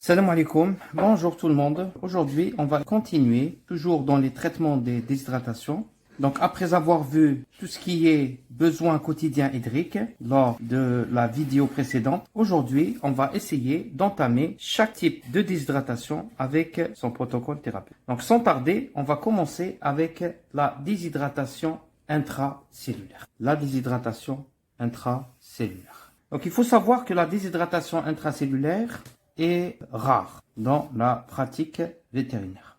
Salam alaikum, bonjour tout le monde. Aujourd'hui, on va continuer, toujours dans les traitements des déshydratations. Donc, après avoir vu tout ce qui est besoin quotidien hydrique lors de la vidéo précédente, aujourd'hui, on va essayer d'entamer chaque type de déshydratation avec son protocole thérapeutique. Donc, sans tarder, on va commencer avec la déshydratation intracellulaire. La déshydratation intracellulaire. Donc, il faut savoir que la déshydratation intracellulaire est rare dans la pratique vétérinaire.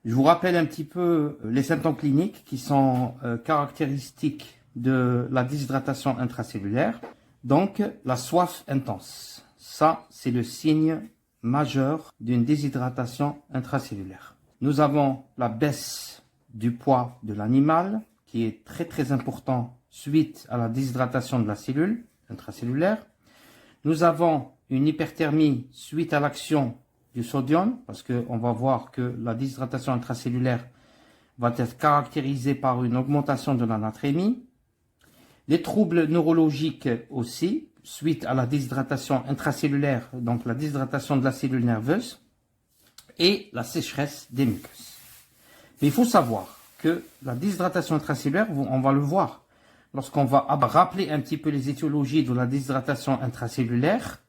Je vous rappelle un petit peu les symptômes cliniques qui sont caractéristiques de la déshydratation intracellulaire. Donc, la soif intense. Ça, c'est le signe majeur d'une déshydratation intracellulaire. Nous avons la baisse du poids de l'animal, qui est très important suite à la déshydratation de la cellule intracellulaire. Nous avons une hyperthermie suite à l'action du sodium, parce qu'on va voir que la déshydratation intracellulaire va être caractérisée par une augmentation de la natrémie. Les troubles neurologiques aussi, suite à la déshydratation intracellulaire, donc la déshydratation de la cellule nerveuse, et la sécheresse des muqueuses. Mais il faut savoir que la déshydratation intracellulaire, on va le voir, lorsqu'on va rappeler un petit peu les étiologies de la déshydratation intracellulaire,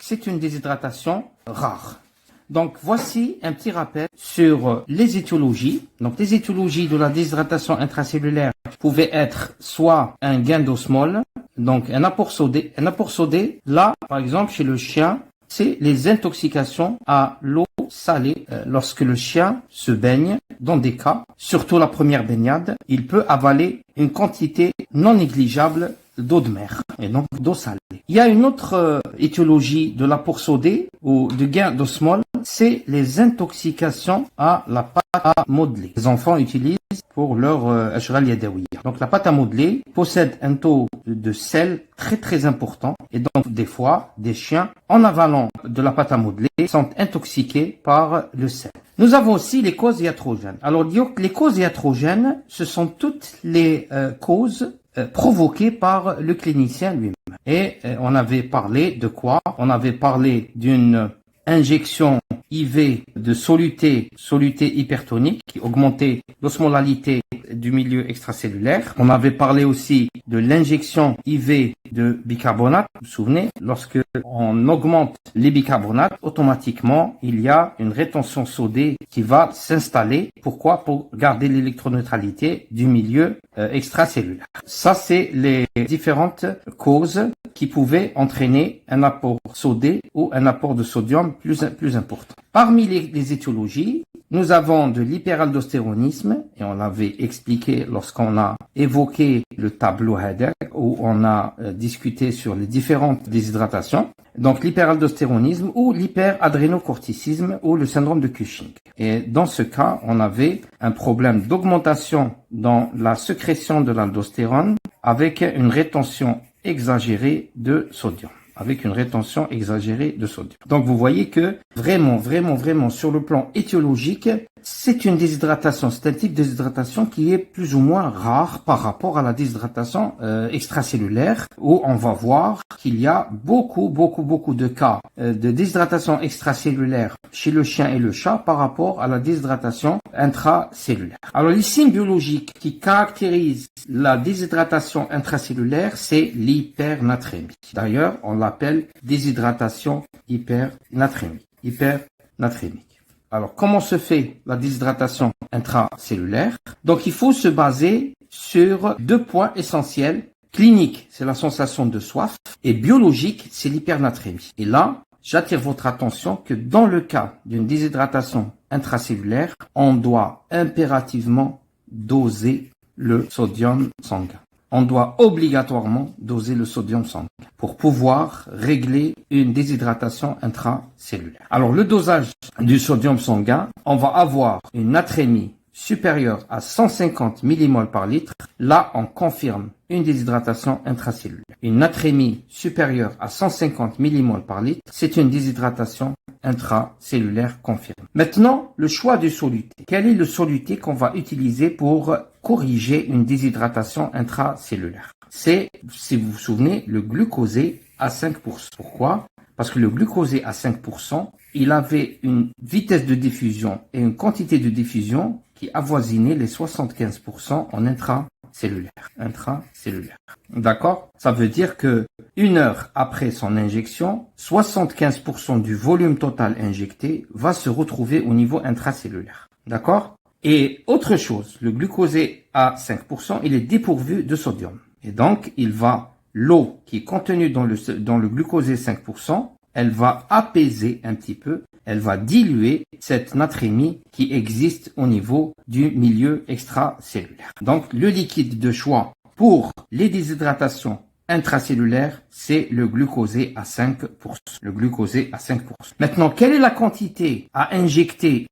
c'est une déshydratation rare. Donc, voici un petit rappel sur les étiologies. Donc, les étiologies de la déshydratation intracellulaire pouvaient être soit un gain d'osmole, donc un apport sodé. Un apport sodé, là, par exemple, chez le chien, c'est les intoxications à l'eau salée. Lorsque le chien se baigne, dans des cas, surtout la première baignade, il peut avaler une quantité non négligeable d'eau de mer et donc d'eau salée. Il y a une autre étiologie de l'apport sodé ou de gain d'osmole, c'est les intoxications à la pâte à modeler. Les enfants utilisent pour leur ashghal yadawiya. Donc la pâte à modeler possède un taux de sel très important et donc des fois des chiens en avalant de la pâte à modeler sont intoxiqués par le sel. Nous avons aussi les causes iatrogènes. Alors les causes iatrogènes, ce sont toutes les causes provoquées par le clinicien lui-même. Et on avait parlé de quoi? On avait parlé d'une injection IV de soluté hypertonique qui augmentait l'osmolalité du milieu extracellulaire. On avait parlé aussi de l'injection IV de bicarbonate. Vous vous souvenez, lorsque on augmente les bicarbonates, automatiquement, il y a une rétention sodée qui va s'installer. Pourquoi? Pour garder l'électroneutralité du milieu extracellulaire. Ça, c'est les différentes causes qui pouvaient entraîner un apport sodé ou un apport de sodium plus important. Parmi les étiologies, nous avons de l'hyperaldostéronisme, et on l'avait expliqué lorsqu'on a évoqué le tableau HADER, où on a discuté sur les différentes déshydratations. Donc l'hyperaldostéronisme ou l'hyperadrénocorticisme ou le syndrome de Cushing. Et dans ce cas, on avait un problème d'augmentation dans la sécrétion de l'aldostérone avec une rétention exagérée de sodium. Donc vous voyez que vraiment sur le plan étiologique, c'est une déshydratation, c'est un type de déshydratation qui est plus ou moins rare par rapport à la déshydratation extracellulaire, où on va voir qu'il y a beaucoup de cas de déshydratation extracellulaire chez le chien et le chat par rapport à la déshydratation intracellulaire. Alors les signes biologiques qui caractérisent la déshydratation intracellulaire, c'est l'hypernatrémie. D'ailleurs, on l'appelle déshydratation hypernatrémique. Alors, comment se fait la déshydratation intracellulaire? Donc, il faut se baser sur deux points essentiels. Clinique, c'est la sensation de soif, et biologique, c'est l'hypernatrémie. Et là, j'attire votre attention que dans le cas d'une déshydratation intracellulaire, on doit impérativement doser le sodium sanguin. On doit obligatoirement doser le sodium sanguin pour pouvoir régler une déshydratation intracellulaire. Alors, le dosage du sodium sanguin, on va avoir une natrémie supérieure à 150 millimoles par litre. Là, on confirme une déshydratation intracellulaire. Une natrémie supérieure à 150 millimoles par litre, c'est une déshydratation intracellulaire confirmée. Maintenant, le choix du soluté. Quel est le soluté qu'on va utiliser pour corriger une déshydratation intracellulaire? C'est, si vous vous souvenez, le glucosé à 5%. Pourquoi? Parce que le glucosé à 5%, il avait une vitesse de diffusion et une quantité de diffusion qui avoisinait les 75% en intracellulaire. D'accord? Ça veut dire que 1 heure après son injection, 75% du volume total injecté va se retrouver au niveau intracellulaire. D'accord? Et autre chose, le glucosé à 5%, il est dépourvu de sodium. Et donc, l'eau qui est contenue dans le glucosé 5%, elle va apaiser un petit peu, elle va diluer cette natrémie qui existe au niveau du milieu extracellulaire. Donc, le liquide de choix pour les déshydratations intracellulaires, c'est le glucosé à 5%. Le glucosé à 5%. Maintenant, quelle est la quantité à injecter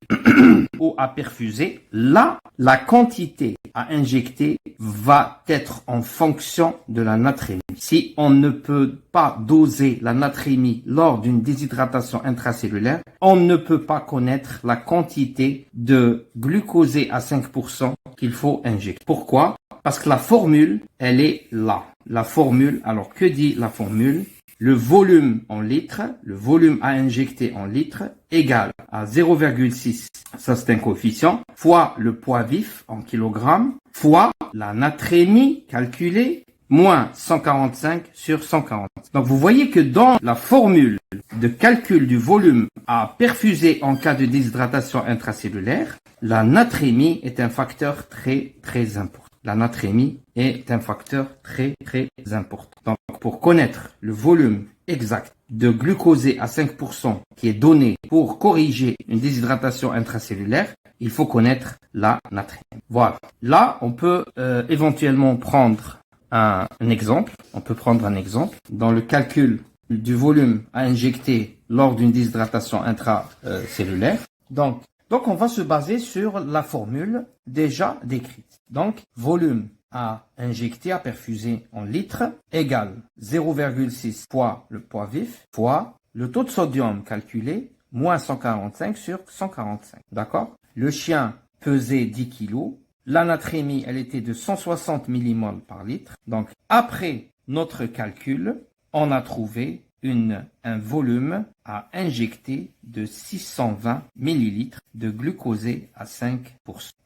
ou à perfuser? Là, la quantité à injecter va être en fonction de la natrémie. Si on ne peut pas doser la natrémie lors d'une déshydratation intracellulaire, on ne peut pas connaître la quantité de glucosé à 5% qu'il faut injecter. Pourquoi? Parce que la formule, elle est là. La formule, alors que dit la formule? Le volume en litres, le volume à injecter en litres, égale à 0,6, ça c'est un coefficient, fois le poids vif en kilogrammes, fois la natrémie calculée, moins 145 sur 140. Donc vous voyez que dans la formule de calcul du volume à perfuser en cas de déshydratation intracellulaire, la natrémie est un facteur très très important. La natrémie est un facteur très très important. Donc pour connaître le volume exact de glucosé à 5% qui est donné pour corriger une déshydratation intracellulaire, il faut connaître la natrémie. Voilà. Là, on peut éventuellement prendre un exemple. On peut prendre un exemple dans le calcul du volume à injecter lors d'une déshydratation intracellulaire. Donc, on va se baser sur la formule déjà décrite. Donc, volume à injecter, à perfuser en litres égale 0,6 fois le poids vif fois le taux de sodium calculé moins 145 sur 145. D'accord? Le chien pesait 10 kg. La natrémie, elle était de 160 millimoles par litre. Donc, après notre calcul, on a trouvé un volume à injecter de 620 millilitres de glucosé à 5%.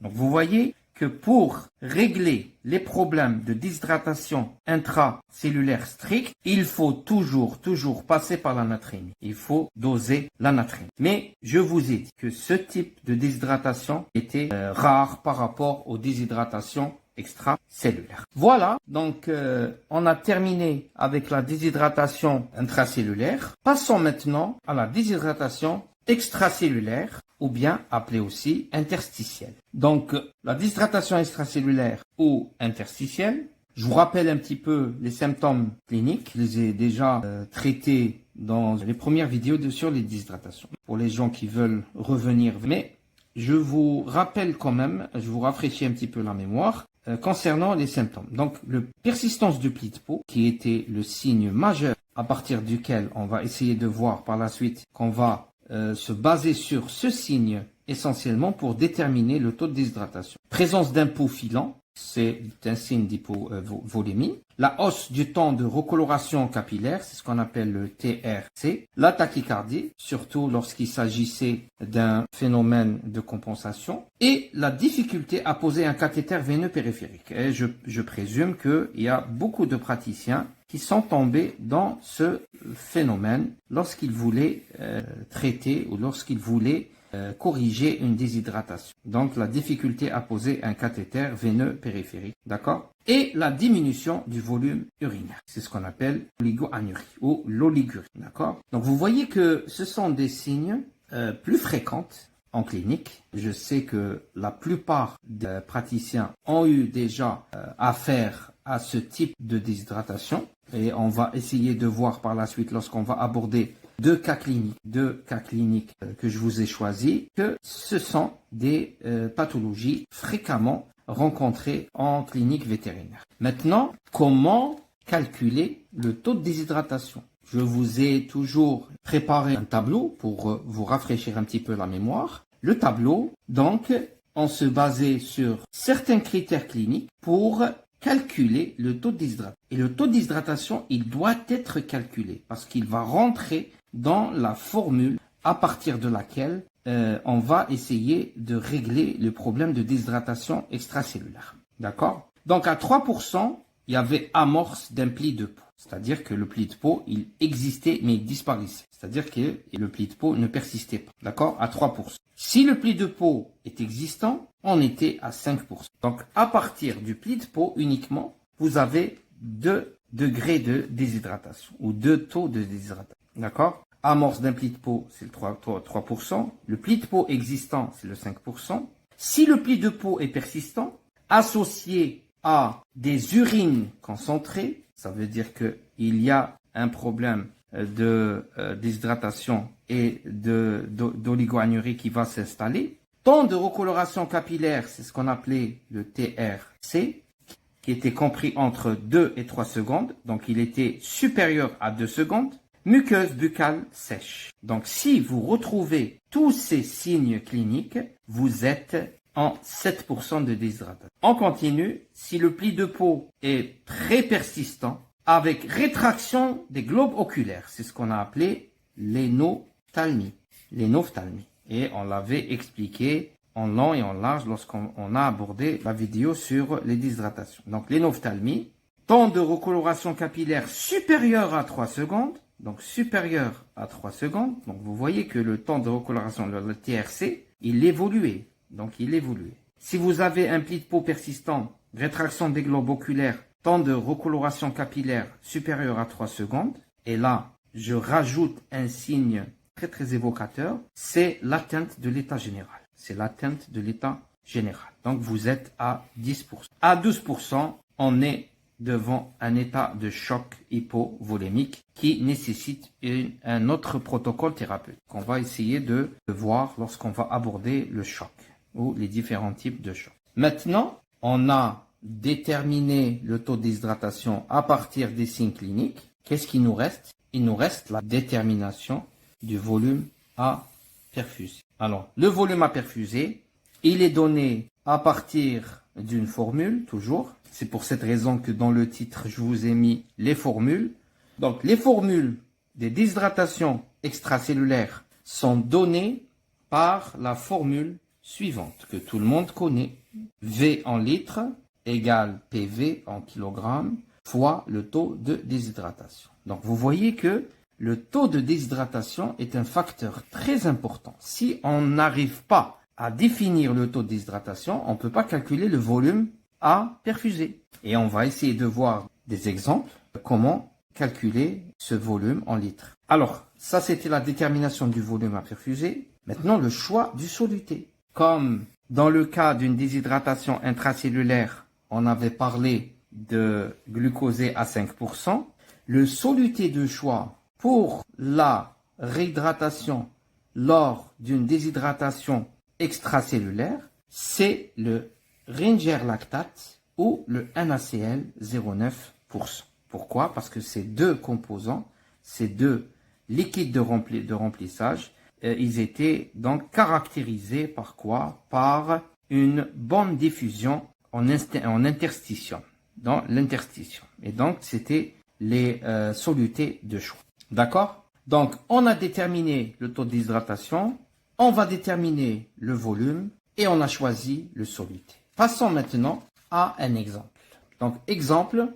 Donc, vous voyez que pour régler les problèmes de déshydratation intracellulaire stricte, il faut toujours passer par la natrémie. Il faut doser la natrémie. Mais je vous ai dit que ce type de déshydratation était rare par rapport aux déshydratations extracellulaires. Voilà, donc on a terminé avec la déshydratation intracellulaire. Passons maintenant à la déshydratation extracellulaire, ou bien appelée aussi interstitielle. Donc, la déshydratation extracellulaire ou interstitielle, je vous rappelle un petit peu les symptômes cliniques. Je les ai déjà traités dans les premières vidéos sur les déshydratations. Pour les gens qui veulent revenir, mais je vous rappelle quand même, je vous rafraîchis un petit peu la mémoire concernant les symptômes. Donc, la persistance du pli de peau, qui était le signe majeur à partir duquel on va essayer de voir par la suite qu'on va se baser sur ce signe essentiellement pour déterminer le taux de déshydratation. Présence d'un pouls filant, c'est un signe d'hypovolémie. La hausse du temps de recoloration capillaire, c'est ce qu'on appelle le TRC. La tachycardie, surtout lorsqu'il s'agissait d'un phénomène de compensation. Et la difficulté à poser un cathéter veineux périphérique. Et je présume qu'il y a beaucoup de praticiens qui sont tombés dans ce phénomène lorsqu'ils voulaient traiter ou lorsqu'ils voulaient corriger une déshydratation. Donc la difficulté à poser un cathéter veineux périphérique, d'accord? Et la diminution du volume urinaire. C'est ce qu'on appelle l'oligoanurie ou l'oligurie, d'accord? Donc vous voyez que ce sont des signes plus fréquents en clinique. Je sais que la plupart des praticiens ont eu déjà affaire à ce type de déshydratation et on va essayer de voir par la suite lorsqu'on va aborder deux cas cliniques que je vous ai choisis, que ce sont des pathologies fréquemment rencontrées en clinique vétérinaire. Maintenant, comment calculer le taux de déshydratation? Je vous ai toujours préparé un tableau pour vous rafraîchir un petit peu la mémoire. Le tableau, donc, on se basait sur certains critères cliniques pour calculer le taux de déshydratation. Et le taux de déshydratation, il doit être calculé parce qu'il va rentrer dans la formule à partir de laquelle on va essayer de régler le problème de déshydratation extracellulaire. D'accord? Donc à 3%, il y avait amorce d'un pli de peau. C'est-à-dire que le pli de peau, il existait mais il disparaissait. C'est-à-dire que le pli de peau ne persistait pas. D'accord? À 3%. Si le pli de peau est existant, on était à 5%. Donc à partir du pli de peau uniquement, vous avez 2 degrés de déshydratation ou 2 taux de déshydratation. D'accord? Amorce d'un pli de peau, c'est le 3%. Le pli de peau existant, c'est le 5%. Si le pli de peau est persistant, associé à des urines concentrées, ça veut dire qu'il y a un problème de déshydratation et d'oligoanurie qui va s'installer. Temps de recoloration capillaire, c'est ce qu'on appelait le TRC, qui était compris entre 2 et 3 secondes. Donc, il était supérieur à 2 secondes. Muqueuse buccale sèche. Donc, si vous retrouvez tous ces signes cliniques, vous êtes en 7% de déshydratation. On continue. Si le pli de peau est très persistant, avec rétraction des globes oculaires, c'est ce qu'on a appelé l'énophthalmie. L'énophthalmie. Et on l'avait expliqué en long et en large lorsqu'on a abordé la vidéo sur les déshydratations. Donc, l'énophthalmie, temps de recoloration capillaire supérieur à 3 secondes, donc supérieur à 3 secondes. Donc, vous voyez que le temps de recoloration, le TRC, il évoluait. Donc, il évoluait. Si vous avez un pli de peau persistant, rétraction des globes oculaires, temps de recoloration capillaire supérieur à 3 secondes, et là, je rajoute un signe très très évocateur, c'est l'atteinte de l'état général. C'est l'atteinte de l'état général. Donc, vous êtes à 10%. À 12%, on est devant un état de choc hypovolémique qui nécessite un autre protocole thérapeutique qu'on va essayer de voir lorsqu'on va aborder le choc ou les différents types de choc. Maintenant, on a déterminé le taux de déshydratation à partir des signes cliniques. Qu'est-ce qu'il nous reste? Il nous reste la détermination du volume à perfuser. Alors, le volume à perfuser, il est donné à partir d'une formule, toujours. C'est pour cette raison que dans le titre, je vous ai mis les formules. Donc, les formules des déshydratations extracellulaires sont données par la formule suivante, que tout le monde connaît. V en litres égale PV en kilogrammes fois le taux de déshydratation. Donc, vous voyez que le taux de déshydratation est un facteur très important. Si on n'arrive pas à définir le taux de déshydratation, on ne peut pas calculer le volume à perfuser. Et on va essayer de voir des exemples de comment calculer ce volume en litres. Alors, ça c'était la détermination du volume à perfuser. Maintenant, le choix du soluté. Comme dans le cas d'une déshydratation intracellulaire, on avait parlé de glucosé à 5%, le soluté de choix pour la réhydratation lors d'une déshydratation extracellulaire, c'est le Ringer lactate ou le NaCl 0,9%. Pourquoi? Parce que ces deux composants, ces deux liquides de remplissage, ils étaient donc caractérisés par quoi? Par une bonne diffusion en interstitium, dans l'interstitium. Et donc, c'était les solutés de choix. D'accord? Donc, on a déterminé le taux de déshydratation, on va déterminer le volume et on a choisi le soluté. Passons maintenant à un exemple. Donc, exemple,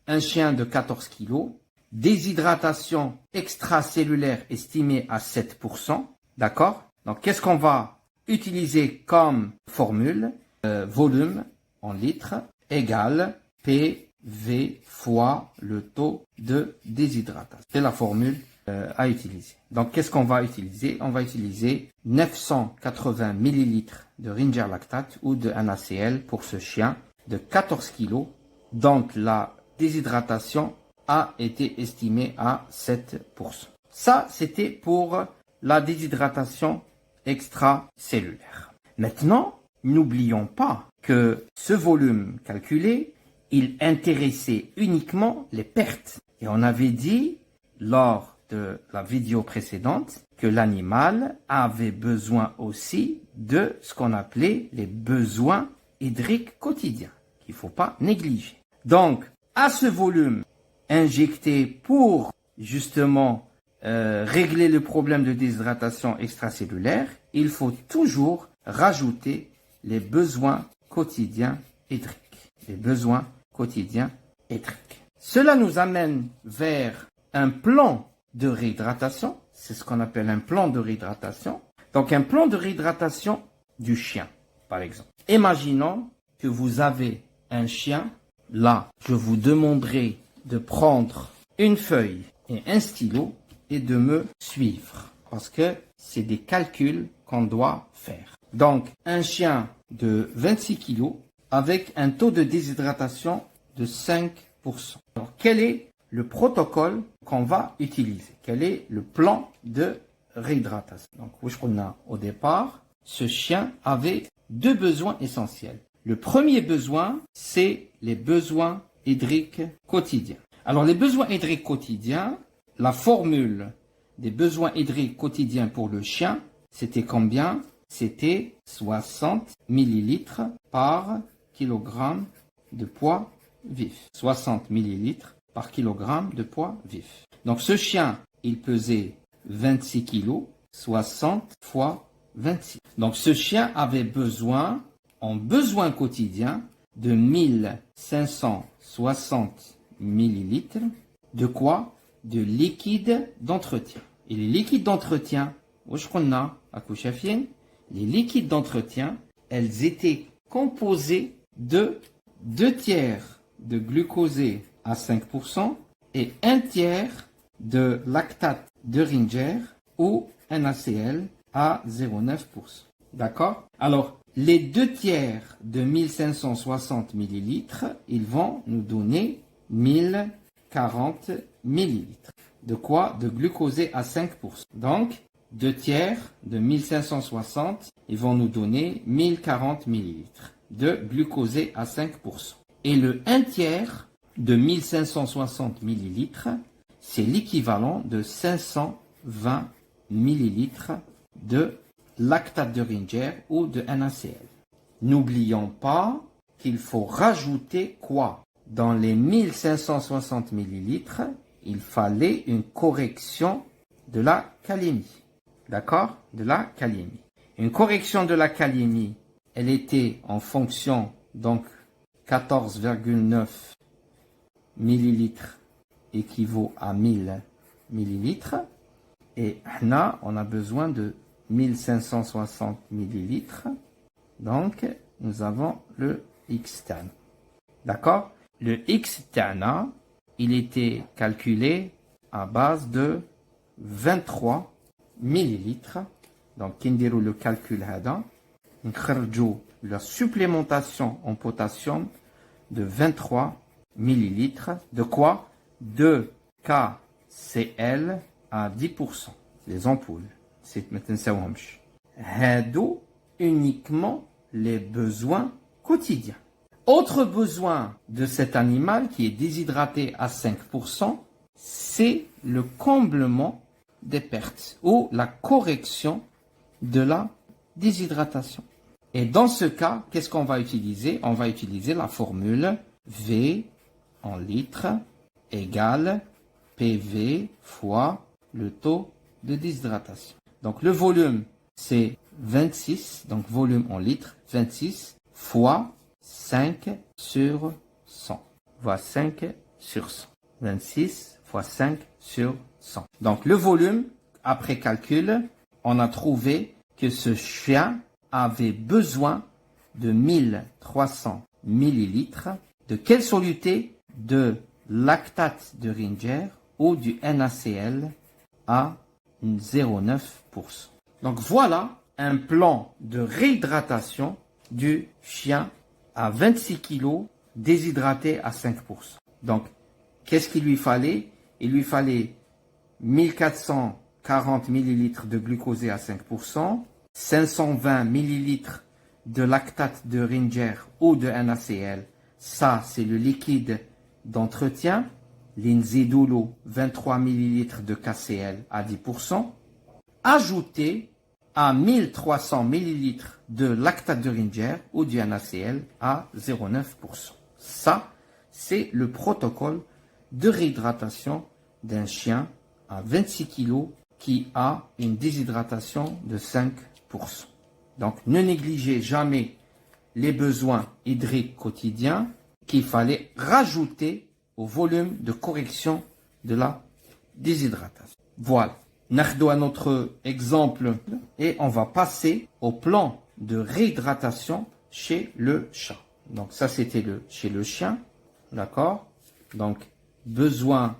un chien de 14 kg, déshydratation extracellulaire estimée à 7%. D'accord? Donc, qu'est-ce qu'on va utiliser comme formule? Volume en litres égale PV fois le taux de déshydratation. C'est la formule à utiliser. Donc, qu'est-ce qu'on va utiliser? On va utiliser 980 ml de Ringer lactate ou de NaCl pour ce chien de 14 kg. Donc, la déshydratation a été estimée à 7%. Ça, c'était pour la déshydratation extracellulaire. Maintenant, n'oublions pas que ce volume calculé, il intéressait uniquement les pertes. Et on avait dit, lors de la vidéo précédente, que l'animal avait besoin aussi de ce qu'on appelait les besoins hydriques quotidiens, qu'il ne faut pas négliger. Donc, à ce volume injecté pour justement régler le problème de déshydratation extracellulaire, il faut toujours rajouter les besoins quotidiens hydriques. Les besoins quotidiens hydriques. Cela nous amène vers un plan de réhydratation. C'est ce qu'on appelle un plan de réhydratation. Donc un plan de réhydratation du chien, par exemple. Imaginons que vous avez un chien. Là, je vous demanderai de prendre une feuille et un stylo et de me suivre. Parce que c'est des calculs qu'on doit faire. Donc, un chien de 26 kg avec un taux de déshydratation de 5%. Alors, quel est le protocole qu'on va utiliser? Quel est le plan de réhydratation? Donc, au départ, ce chien avait deux besoins essentiels. Le premier besoin, c'est les besoins hydriques quotidiens. Alors, les besoins hydriques quotidiens, la formule des besoins hydriques quotidiens pour le chien, c'était combien? C'était 60 millilitres par kilogramme de poids vif. 60 millilitres par kilogramme de poids vif. Donc, ce chien, il pesait 26 kilos, 60 fois 26. Donc, ce chien avait besoin, en besoin quotidien, de 1560 millilitres. De quoi? De liquide d'entretien. Et les liquides d'entretien, les liquides d'entretien, elles étaient composées de 2 tiers de glucosé à 5% et 1 tiers de lactate de Ringer ou NaCl à 0,9%. D'accord? Alors, les 2 tiers de 1560 millilitres, ils vont nous donner 1040 millilitres. De quoi? De glucosé à 5%. Donc, 2 tiers de 1560, ils vont nous donner 1040 millilitres de glucosé à 5%. Et le 1 tiers de 1560 millilitres, c'est l'équivalent de 520 millilitres de lactate de Ringer ou de NaCl. N'oublions pas qu'il faut rajouter quoi? Dans les 1560 millilitres, il fallait une correction de la calémie. D'accord? De la calémie. Une correction de la calémie, elle était en fonction, donc 14,9 millilitres équivaut à 1000 millilitres. Et là, on a besoin de 1560 millilitres. Donc, nous avons le X-TAN. D'accord? Le X-TANA, il était calculé à base de 23 millilitres. Donc, kindiru le calcul hada, la supplémentation en potassium de 23 millilitres. De quoi? De KCl à 10%. Les ampoules. C'est maintenant Hado uniquement les besoins quotidiens. Autre besoin de cet animal qui est déshydraté à 5%, c'est le comblement des pertes ou la correction de la déshydratation. Et dans ce cas, qu'est-ce qu'on va utiliser? On va utiliser la formule V en litres égale PV fois le taux de déshydratation. Donc le volume, c'est 26, donc volume en litres, 26 fois 5 sur 100. Fois 5 sur 100. 26 fois 5 sur 100. Donc le volume, après calcul, on a trouvé que ce chien avait besoin de 1300 millilitres. De quelle soluté? De lactate de Ringer ou du NaCl à 0,9%. Donc voilà un plan de réhydratation du chien à 26 kg déshydraté à 5%. Donc, qu'est-ce qu'il lui fallait? Il lui fallait 1440 millilitres de glucosé à 5%, 520 millilitres de lactate de Ringer ou de NaCl. Ça, c'est le liquide d'entretien. L'inzidolo, 23 millilitres de KCl à 10%. Ajouté à 1300 millilitres de lactate de Ringer ou du NaCl à 0,9%. Ça, c'est le protocole de réhydratation d'un chien à 26 kg qui a une déshydratation de 5%. Donc, ne négligez jamais les besoins hydriques quotidiens qu'il fallait rajouter au volume de correction de la déshydratation. Voilà. Nous à notre exemple et on va passer au plan de réhydratation chez le chat. Donc ça c'était chez le chien, d'accord? Donc besoin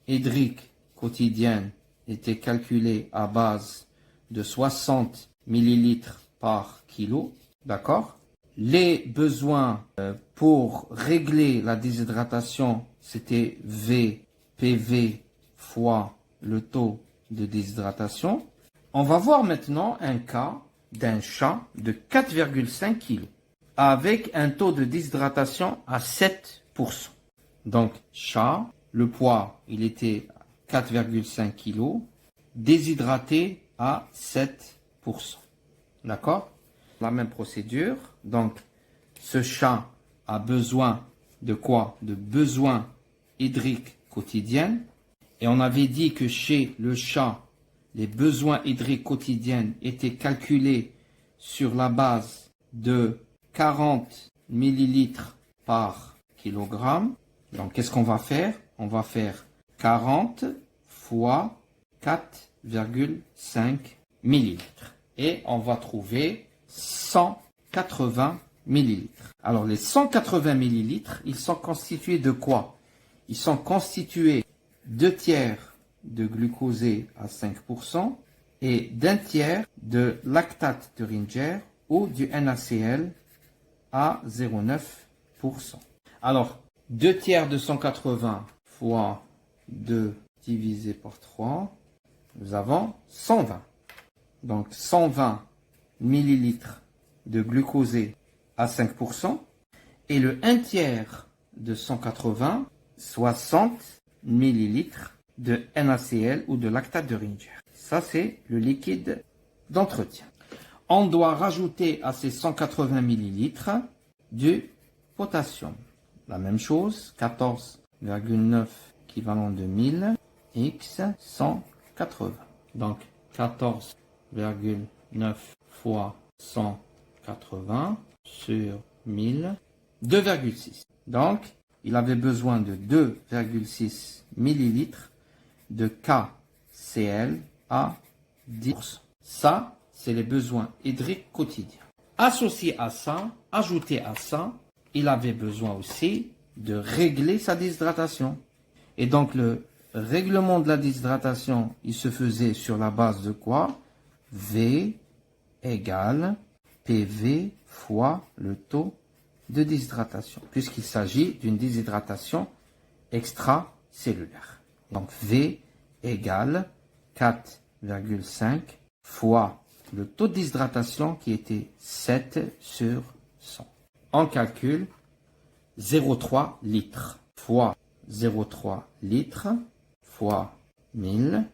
hydrique quotidien était calculé à base de 60 millilitres par kilo, d'accord? Les besoins pour régler la déshydratation, c'était V, PV fois le taux de déshydratation. On va voir maintenant un cas d'un chat de 4,5 kg avec un taux de déshydratation à 7%. Donc, chat, le poids, il était 4,5 kg, déshydraté à 7%. D'accord? La même procédure. Donc, ce chat a besoin de quoi? De besoins hydriques quotidiens. Et on avait dit que chez le chat, les besoins hydriques quotidiens étaient calculés sur la base de 40 millilitres par kilogramme. Donc, qu'est-ce qu'on va faire? On va faire 40 fois 4,5 millilitres. Et on va trouver 180 millilitres. Alors, les 180 millilitres, ils sont constitués de quoi? Ils sont constitués 2 tiers de glucosé à 5% et d'un tiers de lactate de Ringer ou du NaCl à 0,9%. Alors, 2 tiers de 180 fois 2 divisé par 3, nous avons 120. Donc, 120 millilitres de glucosé à 5% et le 1 tiers de 180, 60 millilitres de NaCl ou de lactate de Ringer. Ça, c'est le liquide d'entretien. On doit rajouter à ces 180 millilitres du potassium. La même chose, 14,9 équivalent de 1000 x 180. Donc, 14,9 fois 180 sur 1000, 2,6. Donc, il avait besoin de 2,6 millilitres de KCl à 10%. Ça, c'est les besoins hydriques quotidiens. Associé à ça, ajouté à ça, il avait besoin aussi de régler sa déshydratation. Et donc, le règlement de la déshydratation, il se faisait sur la base de quoi? V égale PV fois le taux de déshydratation, puisqu'il s'agit d'une déshydratation extracellulaire. Donc V égale 4,5 fois le taux de déshydratation qui était 7 sur 100. On calcule 0,3 litres fois 0,3 litres fois 1000,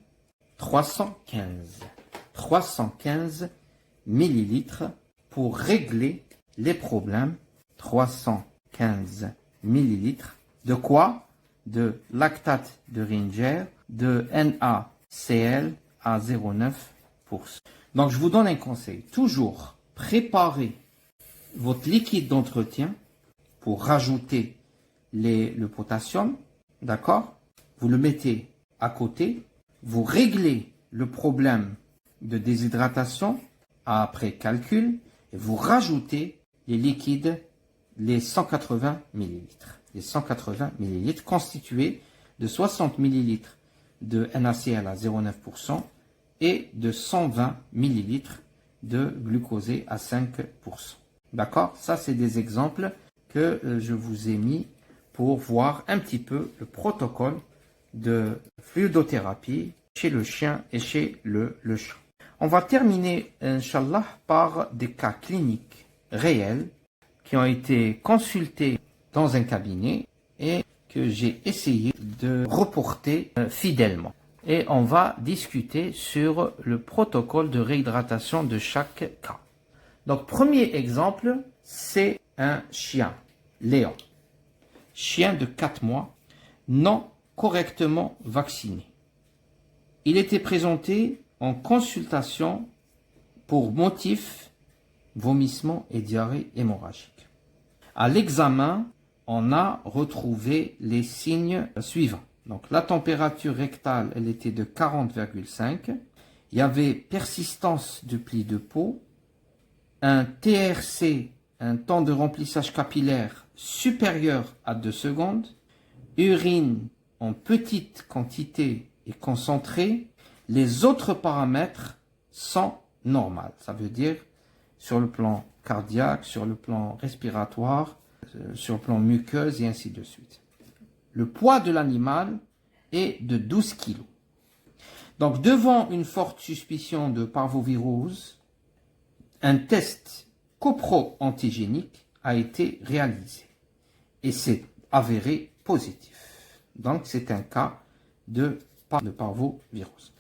315 millilitres pour régler les problèmes. 315 millilitres de quoi? De lactate de Ringer, de NaCl à 0,9%. Donc, je vous donne un conseil. Toujours préparer votre liquide d'entretien pour rajouter le potassium. D'accord? Vous le mettez à côté. Vous réglez le problème de déshydratation après calcul. Et vous rajoutez les liquides, les 180 millilitres. Les 180 millilitres constitués de 60 millilitres de NaCl à 0,9% et de 120 millilitres de glucosé à 5%. D'accord? Ça, c'est des exemples que je vous ai mis pour voir un petit peu le protocole de fluidothérapie chez le chien et chez le chat. On va terminer, Inch'Allah, par des cas cliniques réels qui ont été consultés dans un cabinet et que j'ai essayé de reporter fidèlement. Et on va discuter sur le protocole de réhydratation de chaque cas. Donc, premier exemple, c'est un chien, Léon. Chien de 4 mois, non correctement vacciné. Il était présenté en consultation pour motif vomissement et diarrhée hémorragique. À l'examen, on a retrouvé les signes suivants. Donc la température rectale, elle était de 40,5. Il y avait persistance de plis de peau, un TRC, un temps de remplissage capillaire supérieur à 2 secondes, urine en petite quantité et concentrée. Les autres paramètres sont normaux. Ça veut dire sur le plan cardiaque, sur le plan respiratoire, sur le plan muqueuse et ainsi de suite. Le poids de l'animal est de 12 kg. Donc, devant une forte suspicion de parvovirose, un test copro-antigénique a été réalisé et s'est avéré positif. Donc, c'est un cas de parvovirose.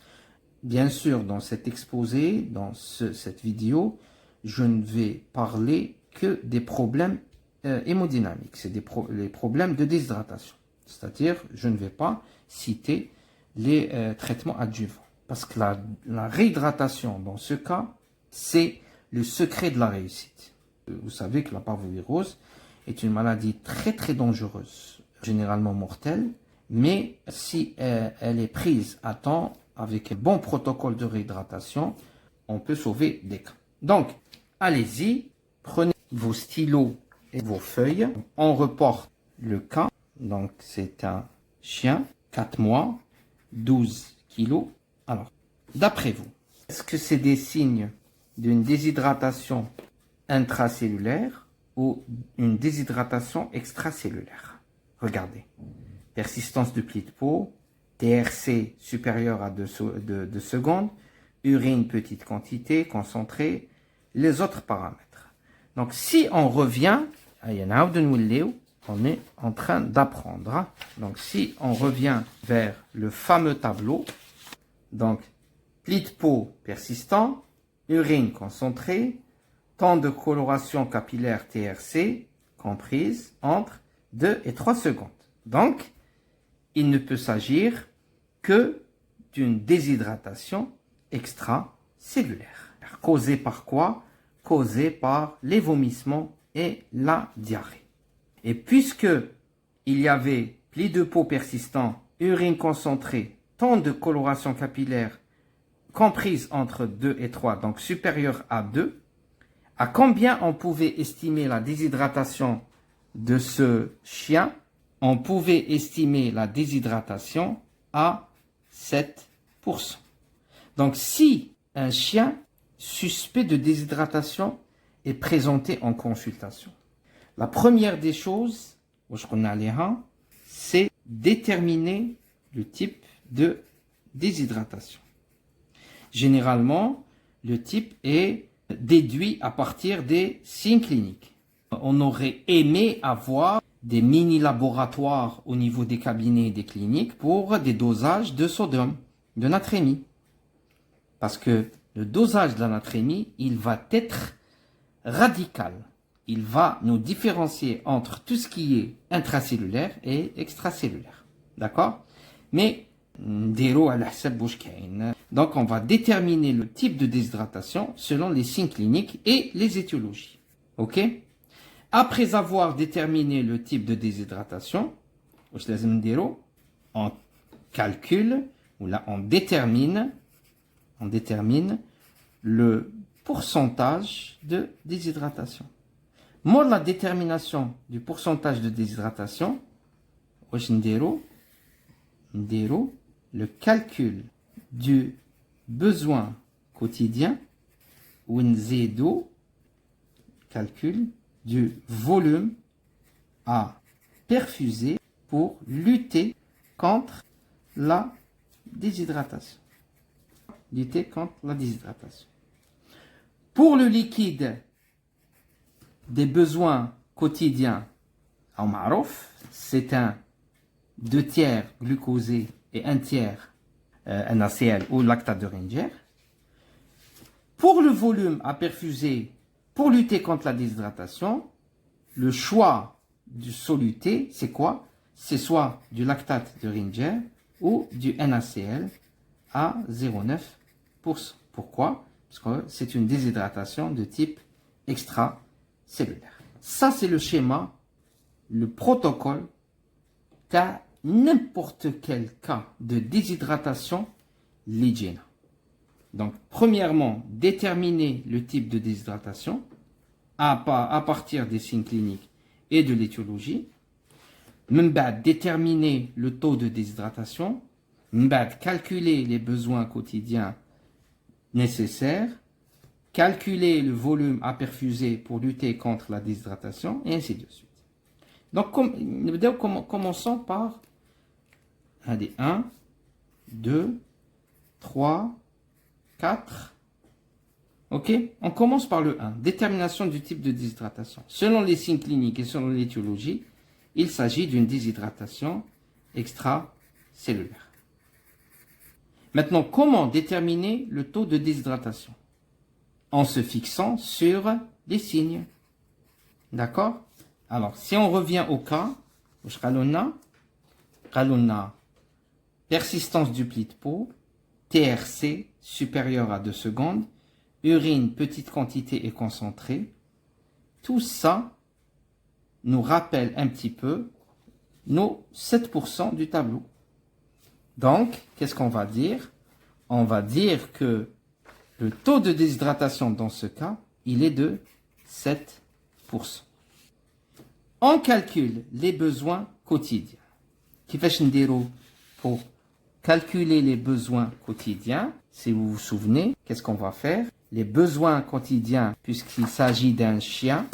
Bien sûr, dans cet exposé, dans cette vidéo, je ne vais parler que des problèmes hémodynamiques, c'est les problèmes de déshydratation. C'est-à-dire, je ne vais pas citer les traitements adjuvants. Parce que la réhydratation, dans ce cas, c'est le secret de la réussite. Vous savez que la parvovirose est une maladie très très dangereuse, généralement mortelle, mais si elle est prise à temps, avec un bon protocole de réhydratation, on peut sauver des cas. Donc, allez-y, prenez vos stylos et vos feuilles. On reporte le cas. Donc, c'est un chien, 4 mois, 12 kilos. Alors, d'après vous, est-ce que c'est des signes d'une déshydratation intracellulaire ou une déshydratation extracellulaire? Regardez. Persistance de plis de peau, TRC supérieur à 2 secondes, urine petite quantité, concentrée, les autres paramètres. Donc, si on revient, on est en train d'apprendre. Donc, si on revient vers le fameux tableau, donc, plis de peau persistant, urine concentrée, temps de coloration capillaire TRC comprise entre 2 et 3 secondes. Donc, il ne peut s'agir que d'une déshydratation extracellulaire. Causée par quoi? Causée par les vomissements et la diarrhée. Et puisque il y avait plis de peau persistant, urine concentrée, temps de coloration capillaire comprise entre 2 et 3, donc supérieur à 2, à combien on pouvait estimer la déshydratation de ce chien? On pouvait estimer la déshydratation à 7%. Donc, si un chien suspect de déshydratation est présenté en consultation, la première des choses, c'est déterminer le type de déshydratation. Généralement, le type est déduit à partir des signes cliniques. On aurait aimé avoir des mini-laboratoires au niveau des cabinets et des cliniques pour des dosages de sodium, de natrémie. Parce que le dosage de la natrémie, il va être radical. Il va nous différencier entre tout ce qui est intracellulaire et extracellulaire. D'accord? Mais, donc on va déterminer le type de déshydratation selon les signes cliniques et les étiologies. Ok? Après avoir déterminé le type de déshydratation, on calcule, ou là on détermine le pourcentage de déshydratation. Moi, la détermination du pourcentage de déshydratation, le calcul du besoin quotidien, ou calcul du volume à perfuser pour lutter contre la déshydratation. Lutter contre la déshydratation. Pour le liquide des besoins quotidiens, c'est un 2 tiers glucosé et 1 tiers NaCl ou lactate de Ringer. Pour le volume à perfuser pour lutter contre la déshydratation, le choix du soluté, c'est quoi? C'est soit du lactate de Ringer ou du NaCl à 0,9%. Pourquoi? Parce que c'est une déshydratation de type extracellulaire. Ça, c'est le schéma, le protocole qu'à n'importe quel cas de déshydratation, l'hygiène. Donc, premièrement, déterminer le type de déshydratation à partir des signes cliniques et de l'étiologie. Déterminer le taux de déshydratation. Calculer les besoins quotidiens nécessaires. Calculer le volume à perfuser pour lutter contre la déshydratation, et ainsi de suite. Donc, commençons par 1, 2, 3, 4. Ok? On commence par le 1. Détermination du type de déshydratation. Selon les signes cliniques et selon l'étiologie, il s'agit d'une déshydratation extracellulaire. Maintenant, comment déterminer le taux de déshydratation? En se fixant sur les signes. D'accord? Alors, si on revient au cas, persistance du pli de peau, TRC supérieur à 2 secondes, urine petite quantité et concentrée, tout ça nous rappelle un petit peu nos 7% du tableau. Donc, qu'est-ce qu'on va dire? On va dire que le taux de déshydratation dans ce cas, il est de 7%. On calcule les besoins quotidiens. Pour calculer les besoins quotidiens, si vous vous souvenez, qu'est-ce qu'on va faire? Les besoins quotidiens, puisqu'il s'agit d'un chien,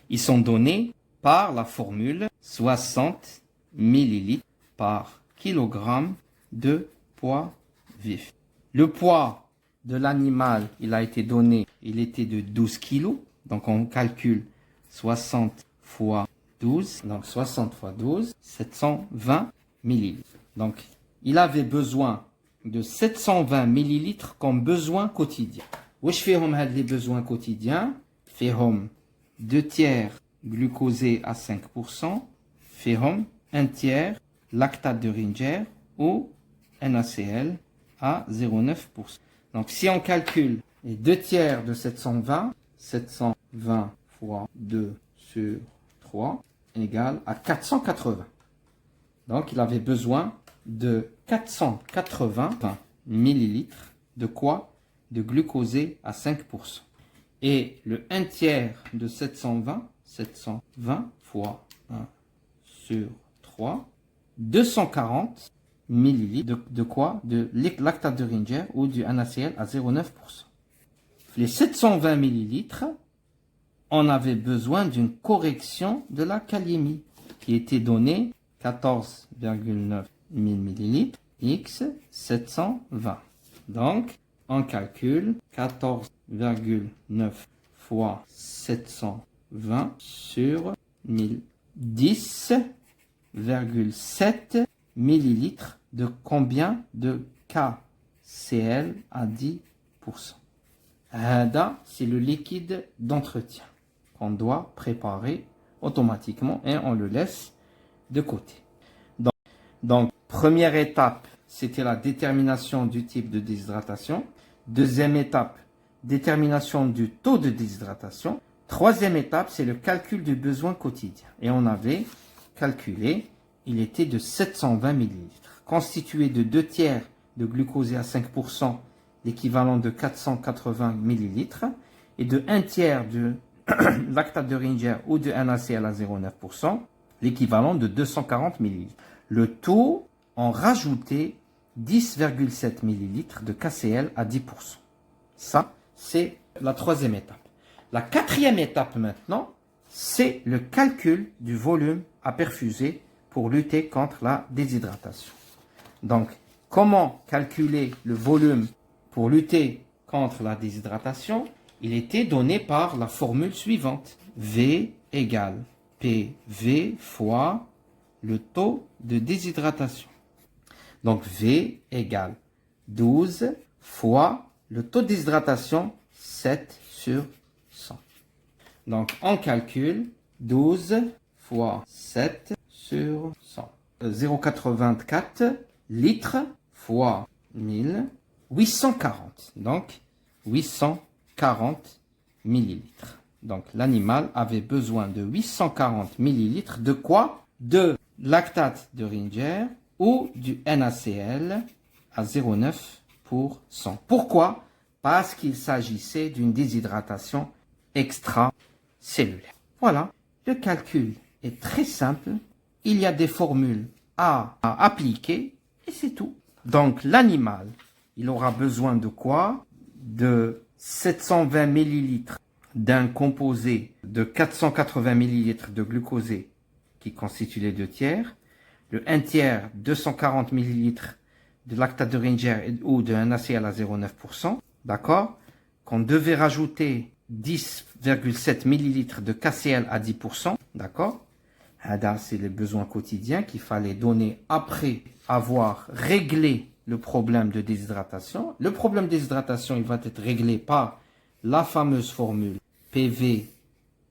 ils sont donnés par la formule 60 ml par kilogramme de poids vif. Le poids de l'animal, il a été donné, il était de 12 kg. Donc on calcule 60 fois 12, donc 60 fois 12, 720 ml. Donc il avait besoin de 720 ml comme besoin quotidien. Wesh fihom had les besoins quotidiens? Fihom 2 tiers glucosé à 5%, fihom 1 tiers lactate de Ringer ou NaCl à 0,9%. Donc si on calcule les 2 tiers de 720, 720 fois 2 sur 3 égale à 480. Donc il avait besoin de 480 millilitres de quoi? De glucosé à 5%. Et le 1 tiers de 720 fois 1 sur 3, 240 millilitres de quoi? De lactate de Ringer ou du NaCl à 0,9%. Les 720 millilitres, on avait besoin d'une correction de la kaliémie qui était donnée 14,9 millilitres x 720. Donc, on calcule 14,9 fois 720 sur 1000. 10,7 millilitres de combien de KCl à 10%. C'est le liquide d'entretien qu'on doit préparer automatiquement et on le laisse de côté. Donc première étape, c'était la détermination du type de déshydratation. Deuxième étape, détermination du taux de déshydratation. Troisième étape, c'est le calcul du besoin quotidien. Et on avait calculé, il était de 720 millilitres, constitué de 2 tiers de glucosé à 5%, l'équivalent de 480 millilitres, et de 1 tiers de lactate de Ringer ou de NaCl à 0,9%, l'équivalent de 240 millilitres. Le tout, on rajoutait 10,7 millilitres de KCl à 10%. Ça, c'est la troisième étape. La quatrième étape maintenant, c'est le calcul du volume à perfuser pour lutter contre la déshydratation. Donc, comment calculer le volume pour lutter contre la déshydratation? Il était donné par la formule suivante. V égale PV fois le taux de déshydratation. Donc, V égale 12 fois le taux de déshydratation 7 sur 100. Donc, on calcule 12 fois 7 sur 100. 0,84 litres fois 1000 840. Donc, 840 millilitres. Donc, l'animal avait besoin de 840 millilitres de quoi? De lactate de Ringer ou du NaCl à 0,9%. Pourquoi? Parce qu'il s'agissait d'une déshydratation extracellulaire. Voilà, le calcul est très simple. Il y a des formules à appliquer et c'est tout. Donc, l'animal, il aura besoin de quoi? De 720 millilitres d'un composé de 480 millilitres de glucosé qui constitue les 2 tiers, le 1 tiers 240 millilitres de lactate de Ringer ou de NaCl à 0,9%, d'accord? Qu'on devait rajouter 10,7 millilitres de KCl à 10%, d'accord? C'est les besoins quotidiens qu'il fallait donner après avoir réglé le problème de déshydratation. Le problème de déshydratation, il va être réglé par la fameuse formule PV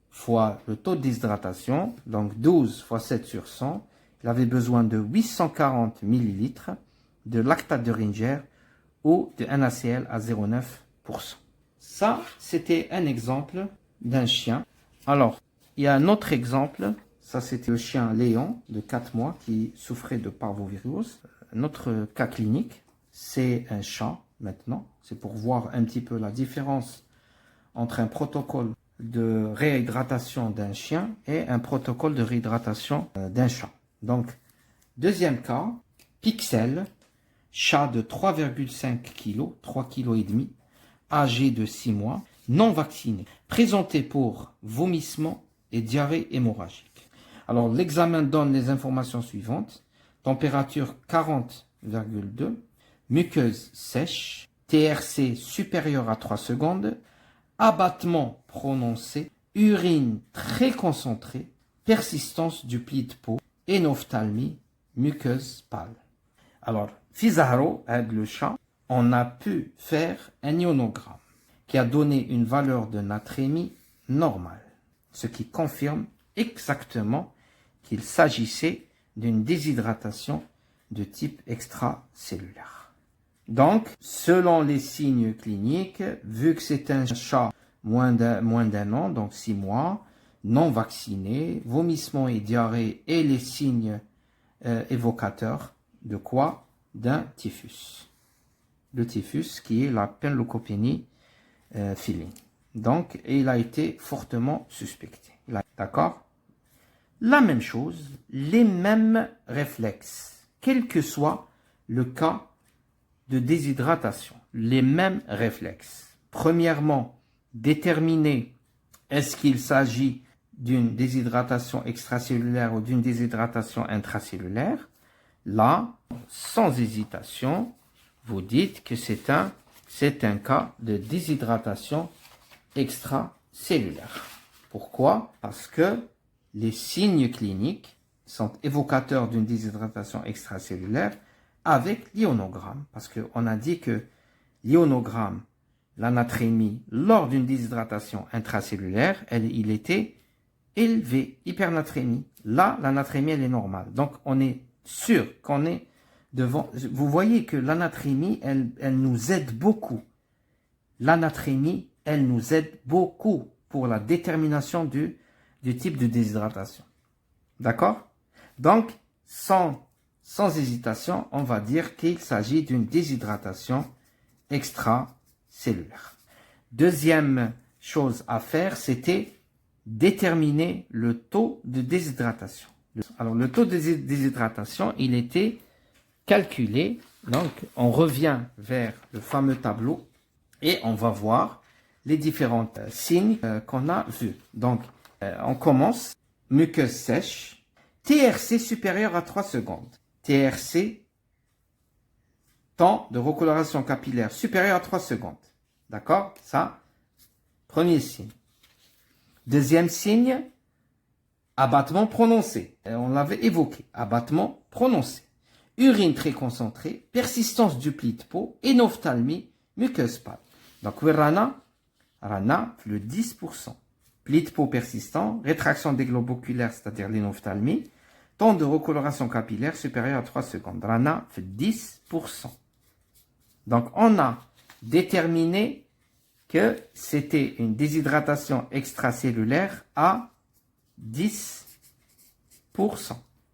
fois le taux de déshydratation, donc 12 fois 7 sur 100. Il avait besoin de 840 millilitres de lactate de Ringer ou de NaCl à 0,9%. Ça, c'était un exemple d'un chien. Alors, il y a un autre exemple. Ça, c'était le chien Léon de 4 mois qui souffrait de parvovirus. Notre cas clinique, c'est un chat maintenant. C'est pour voir un petit peu la différence entre un protocole de réhydratation d'un chien et un protocole de réhydratation d'un chat. Donc, deuxième cas, Pixel, chat de 3,5 kg, 3,5 kg, âgé de 6 mois, non vacciné, présenté pour vomissement et diarrhée hémorragique. Alors, l'examen donne les informations suivantes. Température 40,2, muqueuse sèche, TRC supérieur à 3 secondes, abattement prononcé, urine très concentrée, persistance du pli de peau, énophtalmie, muqueuse pâle. Alors, Fizarro, avec le chat, on a pu faire un ionogramme qui a donné une valeur de natrémie normale, ce qui confirme exactement qu'il s'agissait d'une déshydratation de type extracellulaire. Donc, selon les signes cliniques, vu que c'est un chat moins d'un an, donc 6 mois, non vacciné, vomissement et diarrhée et les signes évocateurs de quoi? D'un typhus. Le typhus qui est la panleucopénie féline. Donc, il a été fortement suspecté. D'accord? La même chose, les mêmes réflexes, quel que soit le cas de déshydratation, les mêmes réflexes. Premièrement, déterminer est-ce qu'il s'agit d'une déshydratation extracellulaire ou d'une déshydratation intracellulaire. Là, sans hésitation, vous dites que c'est un cas de déshydratation extracellulaire. Pourquoi? Parce que les signes cliniques sont évocateurs d'une déshydratation extracellulaire avec l'ionogramme. Parce qu'on a dit que l'ionogramme, la natrémie, lors d'une déshydratation intracellulaire, il était élevé, hypernatrémie. Là, la natrémie, elle est normale. Donc, on est sûr qu'on est devant. Vous voyez que l'anatrémie, elle nous aide beaucoup. L'anatrémie, elle nous aide beaucoup pour la détermination du type de déshydratation. D'accord? Donc, sans hésitation, on va dire qu'il s'agit d'une déshydratation extracellulaire. Deuxième chose à faire, c'était déterminer le taux de déshydratation. Alors, le taux de déshydratation, il était calculé. Donc, on revient vers le fameux tableau et on va voir les différents signes qu'on a vus. Donc, on commence. Muqueuse sèche. TRC supérieur à 3 secondes. TRC, temps de recoloration capillaire supérieur à 3 secondes. D'accord? Ça, premier signe. Deuxième signe, abattement prononcé. On l'avait évoqué. Abattement prononcé. Urine très concentrée, persistance du pli de peau, énophtalmie, muqueuse pâle. Donc, Rana, le 10%. Pli de peau persistant, rétraction des globes oculaires, c'est-à-dire l'énophtalmie, temps de recoloration capillaire supérieur à 3 secondes. Rana fait 10%. Donc, on a déterminé que c'était une déshydratation extracellulaire à 10%.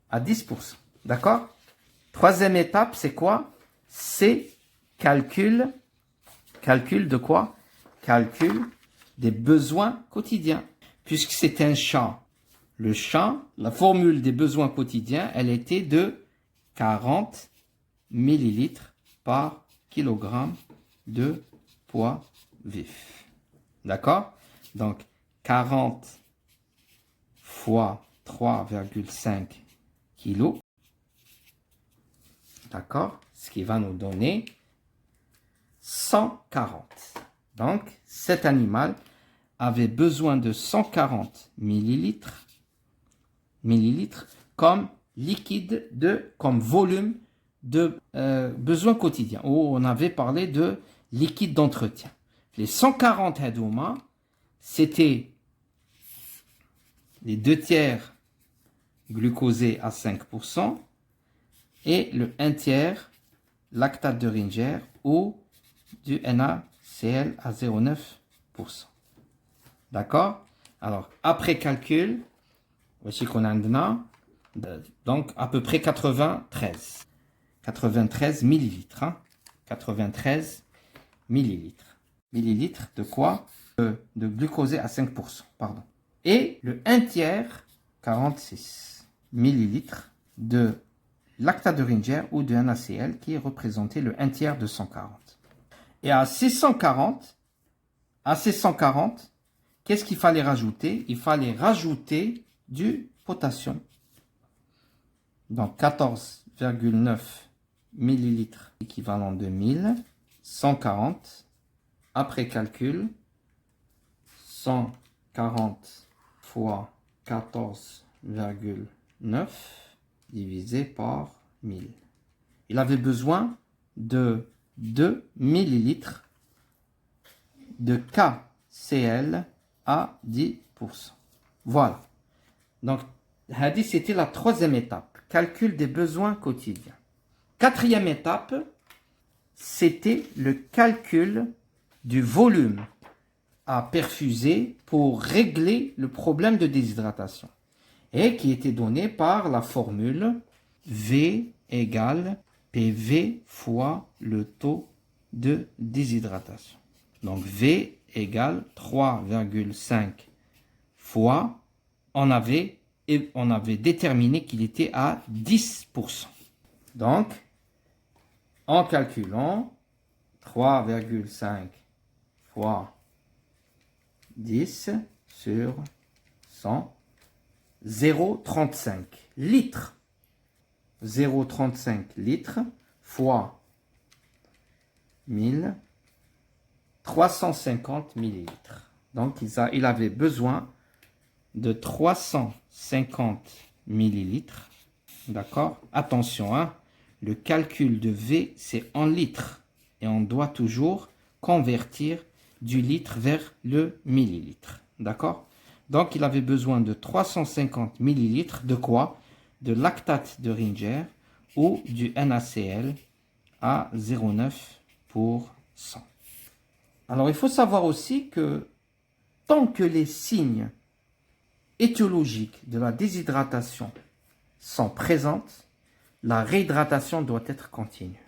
À 10%. D'accord? Troisième étape, c'est quoi? C'est calcul de quoi? Calcul des besoins quotidiens. Puisque c'est un champ. Le champ, la formule des besoins quotidiens, elle était de 40 millilitres par kilogramme de poids vif. D'accord? Donc, 40 fois 3,5 kilos. D'accord? Ce qui va nous donner 140. Donc, cet animal avait besoin de 140 millilitres comme liquide comme volume de besoin quotidien. Où on avait parlé de liquide d'entretien. Les 140 hadouma, c'était les 2 tiers glucosé à 5% et le 1 tiers lactate de Ringer ou du NaCl à 0,9%. D'accord? Alors, après calcul, voici qu'on a donc à peu près 93 millilitres. 93 millilitres. Millilitres de quoi? De glucosé à 5%, pardon. Et le 1 tiers, 46 millilitres de lactate de Ringer ou de NaCl qui représentait le 1 tiers de 140. Et à ces 140, qu'est-ce qu'il fallait rajouter? Il fallait rajouter du potassium. Donc 14,9 millilitres équivalent de 1000, 140, après calcul, 140 fois 14,9 divisé par 1000. Il avait besoin de 2 millilitres de KCl à 10%. Voilà. Donc, c'était la troisième étape. Calcul des besoins quotidiens. Quatrième étape, c'était le calcul du volume à perfuser pour régler le problème de déshydratation. Et qui était donné par la formule V égale PV fois le taux de déshydratation. Donc V égale 3,5 fois, on avait déterminé qu'il était à 10%. Donc, en calculant 3,5 fois 10 sur 100, 0,35 litres. 0,35 litres fois 1000, 350 millilitres. Donc, il avait besoin de 350 millilitres. D'accord? Attention, hein? Le calcul de V, c'est en litres. Et on doit toujours convertir du litre vers le millilitre. D'accord? Donc, il avait besoin de 350 millilitres de quoi? De lactate de Ringer ou du NaCl à 0,9%. Alors, il faut savoir aussi que tant que les signes étiologiques de la déshydratation sont présentes, la réhydratation doit être continue.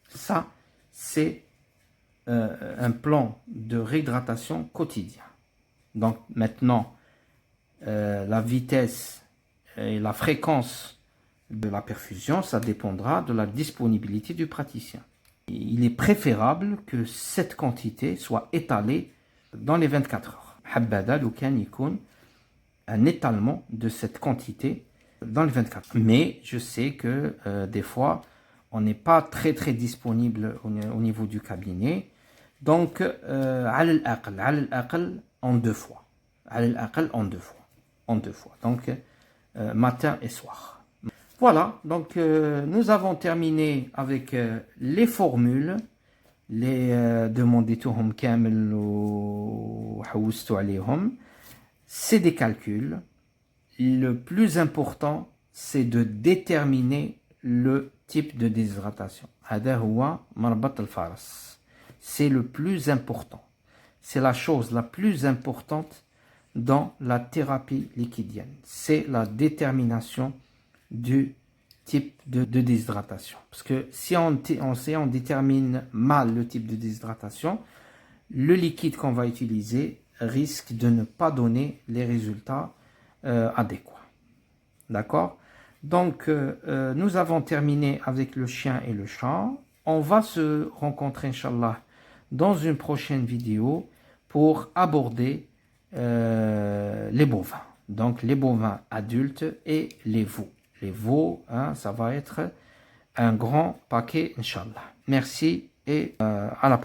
Ça, c'est un plan de réhydratation quotidien. Donc maintenant, la vitesse et la fréquence de la perfusion, ça dépendra de la disponibilité du praticien. Il est préférable que cette quantité soit étalée dans les 24 heures. Habada l'oukan yikoun, un étalement de cette quantité dans les 24 heures. Mais je sais que des fois, on n'est pas très disponible au niveau du cabinet. Donc, en 2 fois. En deux fois. Donc, matin et soir. Voilà, donc nous avons terminé avec les formules, les demandituhum kamel ou hawustu alayhum. C'est des calculs. Le plus important, c'est de déterminer le type de déshydratation. هذا هو مربط الفرس. C'est le plus important. C'est la chose la plus importante dans la thérapie liquidienne. C'est la détermination du type de déshydratation. Parce que si on détermine mal le type de déshydratation, le liquide qu'on va utiliser risque de ne pas donner les résultats adéquats. D'accord? Donc, nous avons terminé avec le chien et le chat. On va se rencontrer, Inch'Allah, dans une prochaine vidéo pour aborder les bovins. Donc, les bovins adultes et les veaux. Les veaux, hein, ça va être un grand paquet, Inch'Allah. Merci et à la prochaine.